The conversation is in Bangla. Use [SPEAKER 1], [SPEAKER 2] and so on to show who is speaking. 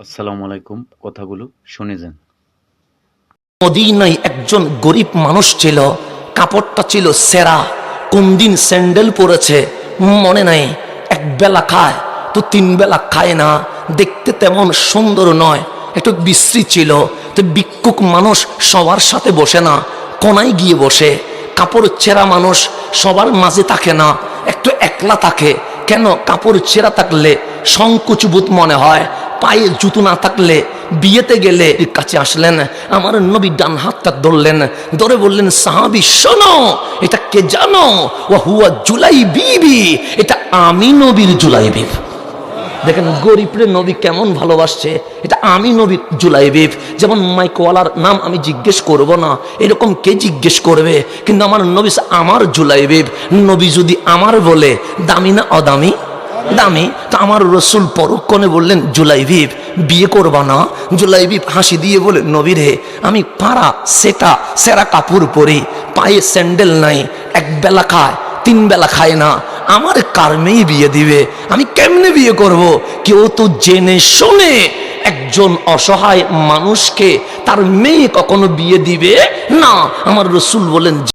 [SPEAKER 1] আসসালামু আলাইকুম। কথাগুলো শুনে যান।
[SPEAKER 2] মদিনায় একজন গরিব মানুষ ছিল, কাপড়টা ছিল সেরা, কোন দিন স্যান্ডেল পরেছে মনে নাই। এক বেলা খায় তো তিন বেলা খায় না, দেখতে তেমন সুন্দর নয়, একটু বিশ্রী ছিল। তো ভিক্ষুক মানুষ সবার সাথে বসে না, কোনায় গিয়ে বসে। কাপড় ছেঁড়া মানুষ সবার মাঝে থাকে না, একটু একলা থাকে। কেন? কাপড় ছেঁড়া থাকলে সংকোচবোধ মনে হয়, পায়ে জুতো না থাকলে। বিয়েতে গেলে কাছে আসলেন, আমার নবী ডান হাতটা ধরলেন, ধরে বললেন, সাহাবী শোনো, এটা কে জানো? ও হুয়া জুলাইবিবি, এটা আমি নবীর জুলাইবিব। দেখেন গরিবরে নবী কেমন ভালোবাসছে, এটা আমি নবীর জুলাইবিব। যেমন মাইকওয়ালার নাম আমি জিজ্ঞেস করব না, এরকম কে জিজ্ঞেস করবে? কিন্তু আমার নবী আমার জুলাইবিব। নবী যদি আমার বলে, দামি না অদামি? দামি। তো আমার রসুল পরক্ষণে বললেন, জুলাইবিব বিয়ে করবা না? জুলাইবিব হাসি দিয়ে বলে, নবী রে, আমি পাড়া সেরা কাপড় পরি, পায়ে স্যান্ডেল নাই, এক বেলা খায় তিন বেলা খায় না, আমার কার মেয়ে বিয়ে দিবে? আমি কেমনে বিয়ে করব? কেউ তো জেনে শুনে একজন অসহায় মানুষকে তার মেয়ে কখনো বিয়ে দিবে না। আমার রসুল বলেন,